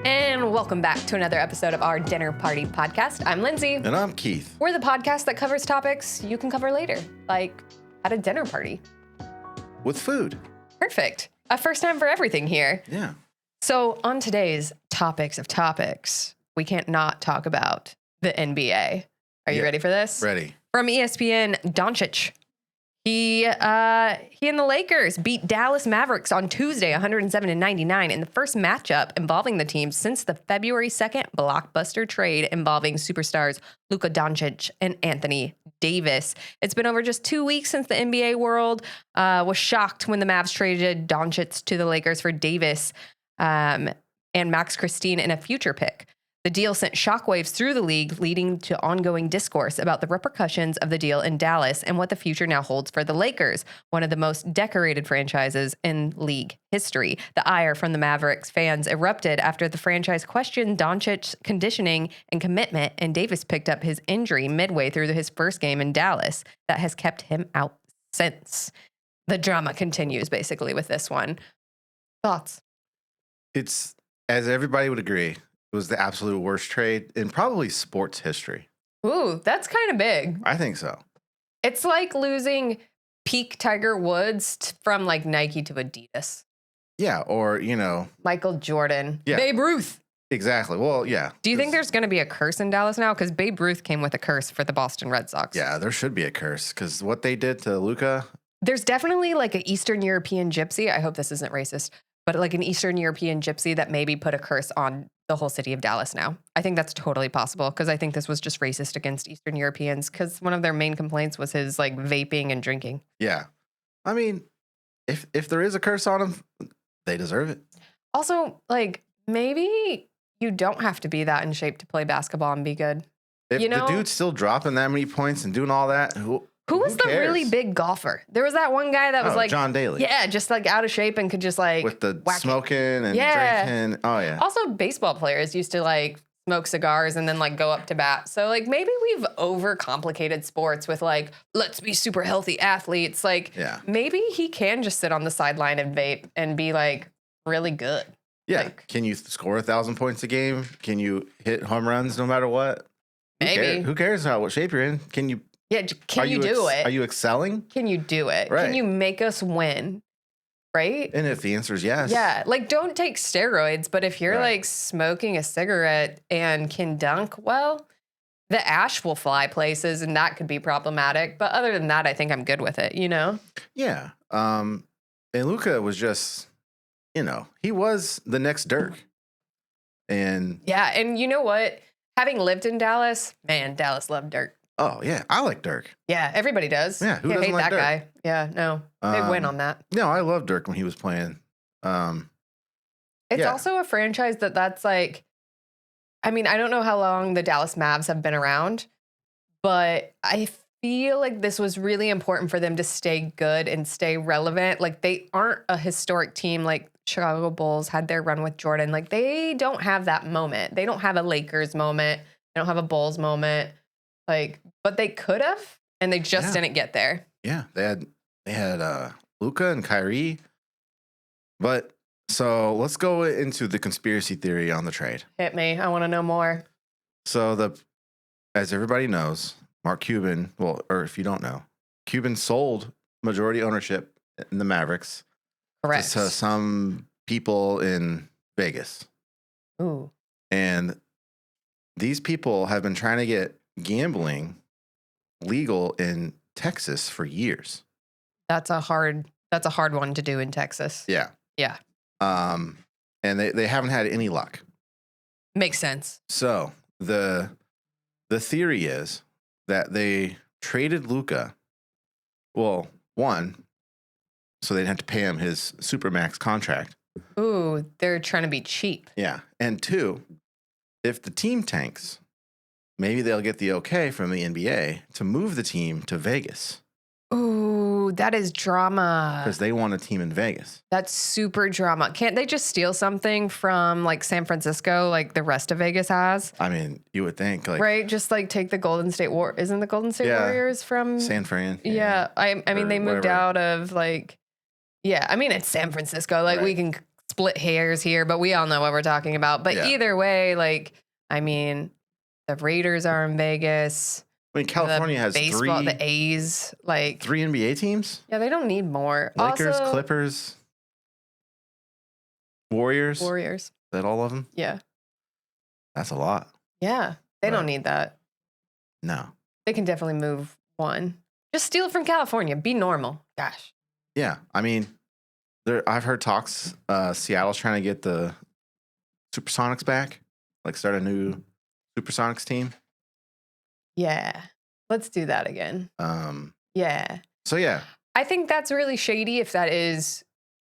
And welcome back to another episode of our Dinner Party podcast. I'm Lindsay. And I'm Keith. We're the podcast that covers topics you can cover later, like at a dinner party. With food. Perfect. A first time for everything here. Yeah. So on today's topics of topics, we can't not talk about the NBA. Are you ready for this? Ready. From ESPN, Dončić. He and the Lakers beat Dallas Mavericks on Tuesday, 107-99, in the first matchup involving the team since the February 2nd blockbuster trade involving superstars Luka Dončić and Anthony Davis. It's been over just 2 weeks since the NBA world was shocked when the Mavs traded Dončić to the Lakers for Davis and Max Christine in a future pick. The deal sent shockwaves through the league, leading to ongoing discourse about the repercussions of the deal in Dallas and what the future now holds for the Lakers, one of the most decorated franchises in league history. The ire from the Mavericks fans erupted after the franchise questioned Dončić's conditioning and commitment, and Davis picked up his injury midway through his first game in Dallas that has kept him out since. The drama continues, basically, with this one. Thoughts? It's, as everybody would agree, it was the absolute worst trade in probably sports history. Ooh, that's kind of big. I think so. It's like losing peak Tiger Woods from like Nike to Adidas. Yeah, or, Michael Jordan. Yeah. Babe Ruth. Exactly. Well, yeah. Do you think there's going to be a curse in Dallas now? Because Babe Ruth came with a curse for the Boston Red Sox. Yeah, there should be a curse because what they did to Luka. There's definitely like an Eastern European gypsy. I hope this isn't racist, but like an Eastern European gypsy that maybe put a curse on the whole city of Dallas now. I think that's totally possible because I think this was just racist against Eastern Europeans because one of their main complaints was his like vaping and drinking. Yeah. I mean, if there is a curse on him, they deserve it. Also, like maybe you don't have to be that in shape to play basketball and be good. If the dude's still dropping that many points and doing all that, who was the really big golfer? There was that one guy that was like John Daly. Yeah, just like out of shape and could just like with the smoking and drinking. Oh yeah. Also, baseball players used to like smoke cigars and then like go up to bat. So like maybe we've overcomplicated sports with like let's be super healthy athletes. Like maybe he can just sit on the sideline and vape and be like really good. Yeah. Like, can you score 1,000 points a game? Can you hit home runs no matter what? Maybe. Who cares what shape you're in? Can you? Yeah, can you do it? Are you excelling? Can you do it? Right. Can you make us win? Right? And if the answer is yes. Yeah, like don't take steroids, but if you're like smoking a cigarette and can dunk, well, the ash will fly places and that could be problematic. But other than that, I think I'm good with it, Yeah. And Luka was just, he was the next Dirk. And yeah, and you know what? Having lived in Dallas, man, Dallas loved Dirk. Oh, yeah. I like Dirk. Yeah, everybody does. Yeah, who Can't doesn't hate like that Dirk? guy. Yeah, no. They win on that. No, I love Dirk when he was playing. It's also a franchise that's like, I mean, I don't know how long the Dallas Mavs have been around, but I feel like this was really important for them to stay good and stay relevant. Like they aren't a historic team like Chicago Bulls had their run with Jordan. Like they don't have that moment. They don't have a Lakers moment. They don't have a Bulls moment. Like, but they could have, and they just didn't get there. Yeah, they had Luka and Kyrie. But so let's go into the conspiracy theory on the trade. Hit me. I want to know more. So as everybody knows, Mark Cuban, or if you don't know, Cuban sold majority ownership in the Mavericks. Correct. To some people in Vegas. Ooh. And these people have been trying to get gambling legal in Texas for years. That's a hard one to do in Texas. Yeah. Yeah. And they haven't had any luck. Makes sense. So the theory is that they traded Luka. Well, one, so they didn't have to pay him his Supermax contract. Ooh, they're trying to be cheap. Yeah. And two, if the team tanks, maybe they'll get the okay from the NBA to move the team to Vegas. Ooh, that is drama. Because they want a team in Vegas. That's super drama. Can't they just steal something from like San Francisco like the rest of Vegas has? I mean, you would think like right? Just like take the Golden State Isn't the Golden State Warriors from San Fran? Yeah. I mean they moved out of like I mean it's San Francisco. Like we can split hairs here, but we all know what we're talking about. But either way, like, I mean, the Raiders are in Vegas. I mean, California has the A's, like 3 NBA teams. Yeah, they don't need more. Lakers, also, Clippers, Warriors. Warriors. Is that all of them? Yeah. That's a lot. Yeah, they don't need that. No. They can definitely move one. Just steal it from California. Be normal. Gosh. Yeah, I mean, I've heard talks. Seattle's trying to get the Supersonics back, like start a new Supersonics team. Yeah, let's do that again. Yeah. So yeah, I think that's really shady if that is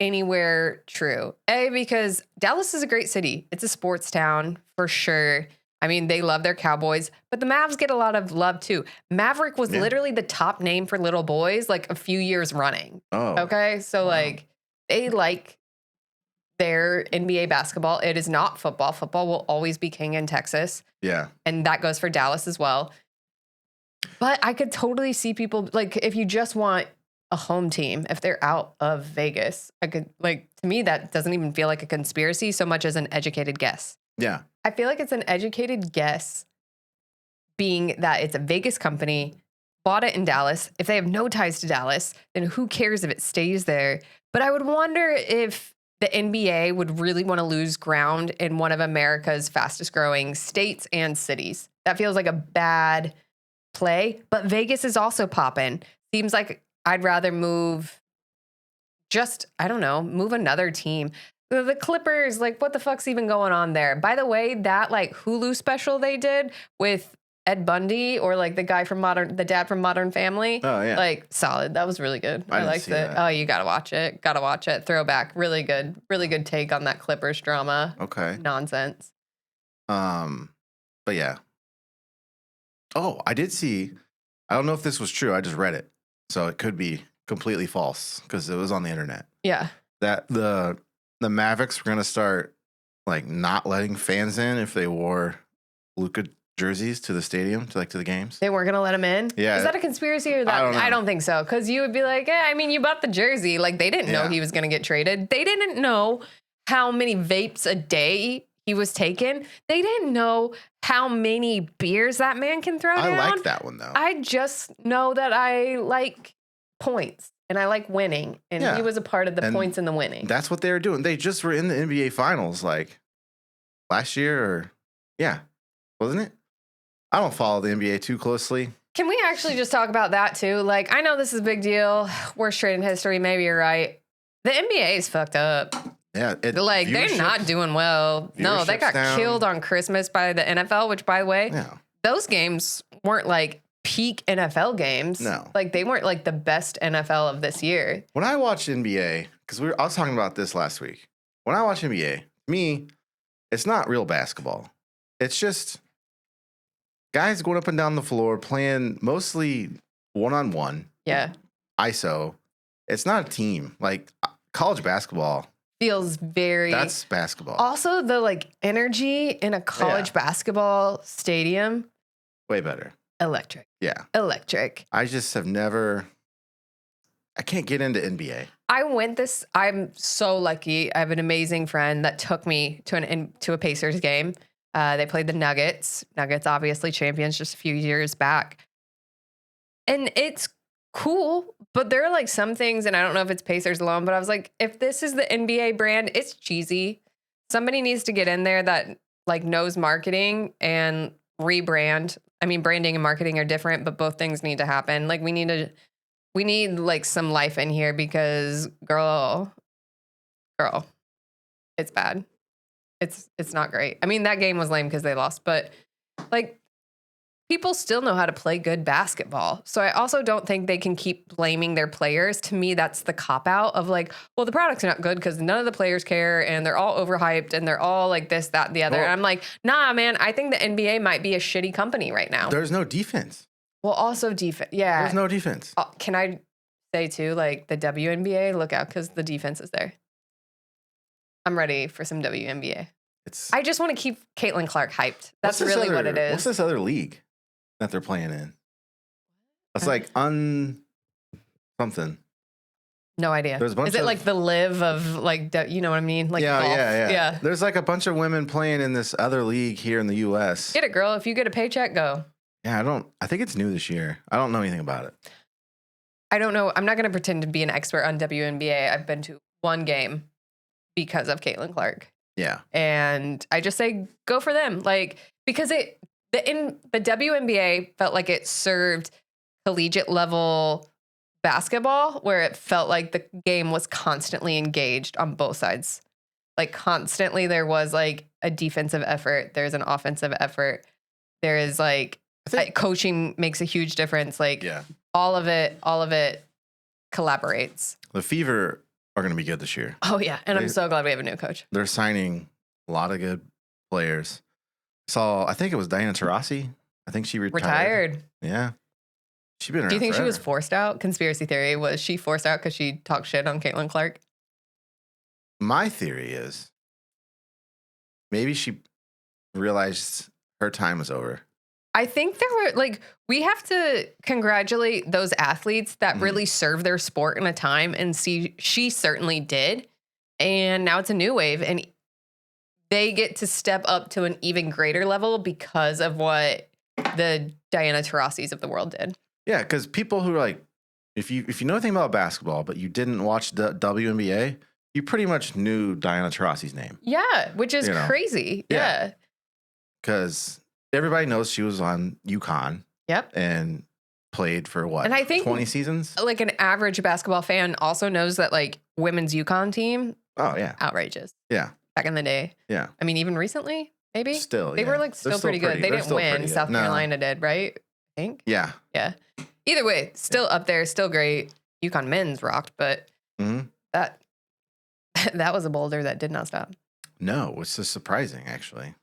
anywhere true. Because Dallas is a great city. It's a sports town for sure. I mean, they love their Cowboys, but the Mavs get a lot of love too. Maverick was literally the top name for little boys like a few years running. Oh. Okay. So like they like their NBA basketball. It is not football. Football will always be king in Texas. Yeah. And that goes for Dallas as well. But I could totally see people like if you just want a home team, if they're out of Vegas, I could like to me that doesn't even feel like a conspiracy so much as an educated guess. Yeah. I feel like it's an educated guess being that it's a Vegas company, bought it in Dallas. If they have no ties to Dallas, then who cares if it stays there? But I would wonder if the NBA would really want to lose ground in one of America's fastest growing states and cities. That feels like a bad play, but Vegas is also popping. Seems like I'd rather move move another team. The Clippers, like, what the fuck's even going on there? By the way, that like Hulu special they did with Ed Bundy or like the dad from Modern Family. Oh yeah, like solid. That was really good. I liked it. That. Oh, you gotta watch it. Gotta watch it. Throwback. Really good take on that Clippers drama. Okay. Nonsense. But yeah. Oh, I did see. I don't know if this was true. I just read it, so it could be completely false because it was on the internet. Yeah. That the Mavericks were gonna start like not letting fans in if they wore Luka jerseys to the stadium to the games. They weren't gonna let him in. Yeah. Is that a conspiracy or that? I don't think so. Because you would be like, I mean, you bought the jersey. Like they didn't know he was gonna get traded. They didn't know how many vapes a day he was taking. They didn't know how many beers that man can throw down. I like that one though. I just know that I like points and I like winning. And he was a part of the points and the winning. That's what they were doing. They just were in the NBA finals like last year wasn't it? I don't follow the NBA too closely. Can we actually just talk about that too? Like, I know this is a big deal. Worst trade in history. Maybe you're right. The NBA is fucked up. Yeah. They're not doing well. No, they got killed on Christmas by the NFL, which, by the way, those games weren't like peak NFL games. No. Like, they weren't like the best NFL of this year. When I watch NBA, because I was talking about this last week. When I watch NBA, me, it's not real basketball. It's just guys going up and down the floor playing mostly one-on-one. Yeah. ISO. It's not a team. Like college basketball feels that's basketball. Also, the like energy in a college basketball stadium. Way better. Electric. Yeah. Electric. I just have never. I can't get into NBA. I'm so lucky. I have an amazing friend that took me to a Pacers game. They played the Nuggets. Nuggets, obviously champions just a few years back. And it's cool, but there are like some things, and I don't know if it's Pacers alone, but I was like, if this is the NBA brand, it's cheesy. Somebody needs to get in there that like knows marketing and rebrand. I mean, branding and marketing are different, but both things need to happen. Like we need like some life in here because girl, it's bad. It's not great. I mean, that game was lame because they lost, but like people still know how to play good basketball. So I also don't think they can keep blaming their players. To me, that's the cop out of like, well, the product's not good because none of the players care and they're all overhyped and they're all like this, that, and the other. Well, and I'm like, nah, man, I think the NBA might be a shitty company right now. There's no defense. Well, also defense. Yeah. There's no defense. Can I say too, like the WNBA, look out because the defense is there. I'm ready for some WNBA. I just want to keep Caitlin Clark hyped. That's really what it is. What's this other league that they're playing in? It's like something. No idea. There's a bunch Is it of- like the live of like, you know what I mean? Like golf. Yeah. There's like a bunch of women playing in this other league here in the U.S. Get it, girl. If you get a paycheck, go. Yeah, I think it's new this year. I don't know anything about it. I don't know. I'm not going to pretend to be an expert on WNBA. I've been to one game because of Caitlin Clark. Yeah. And I just say go for them. Like, because the WNBA felt like it served collegiate level basketball, where it felt like the game was constantly engaged on both sides. Like constantly there was like a defensive effort. There's an offensive effort. There is like coaching makes a huge difference. Like all of it collaborates. The Fever are going to be good this year. Oh yeah. And I'm so glad we have a new coach. They're signing a lot of good players. I think it was Diana Taurasi. I think she retired. Yeah. She's been around. Do you think forever. she was forced out? Conspiracy theory. Was she forced out because she talked shit on Caitlin Clark? My theory is maybe she realized her time was over. I think there were like, we have to congratulate those athletes that really serve their sport in a time, and she certainly did. And now it's a new wave, and they get to step up to an even greater level because of what the Diana Taurasi's of the world did. Yeah, because people who are like, if you know anything about basketball, but you didn't watch the WNBA, you pretty much knew Diana Taurasi's name. Yeah, which is crazy. Yeah. Because everybody knows she was on UConn. Yep. And played for what? And I think 20 seasons? Like an average basketball fan also knows that like women's UConn team. Oh, yeah. Outrageous. Yeah. Back in the day. Yeah. I mean, even recently, maybe. Still, They were like still pretty good. They didn't win. South Carolina did, right? I think. Yeah. Yeah. Either way, still up there, still great. UConn men's rocked, but that was a boulder that did not stop. No, it's just surprising, actually.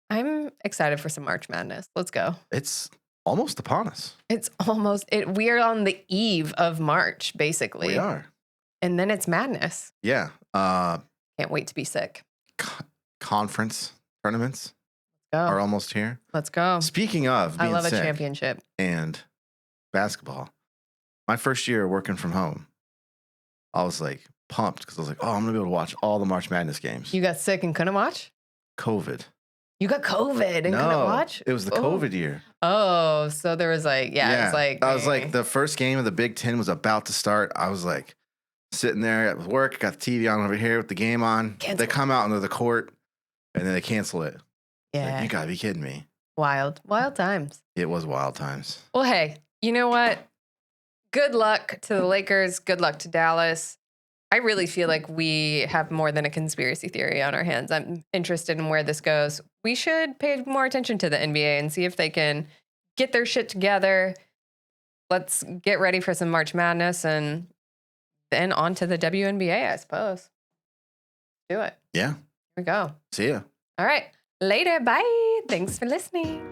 I'm excited for some March Madness. Let's go. It's almost upon us. It's almost it. We are on the eve of March, basically. We are. And then it's madness. Yeah. Can't wait to be sick. Conference tournaments Go. are almost here. Let's go. Speaking of being I love a sick championship. and basketball, my first year working from home, I was like pumped because I was like, oh, I'm gonna be able to watch all the March Madness games. You got sick and couldn't watch? COVID. You got COVID and couldn't watch? It was the COVID year. Oh, so there was like, it was like I was like, the first game of the Big Ten was about to start. I was like sitting there at work, got the TV on over here with the game on. They come out into the court and then they cancel it. Yeah. Like, you gotta be kidding me. Wild times. It was wild times. Well, hey, you know what? Good luck to the Lakers. Good luck to Dallas. I really feel like we have more than a conspiracy theory on our hands. I'm interested in where this goes. We should pay more attention to the NBA and see if they can get their shit together. Let's get ready for some March Madness and then on to the WNBA, I suppose. Do it. Yeah. Here we go. See ya. All right. Later. Bye. Thanks for listening.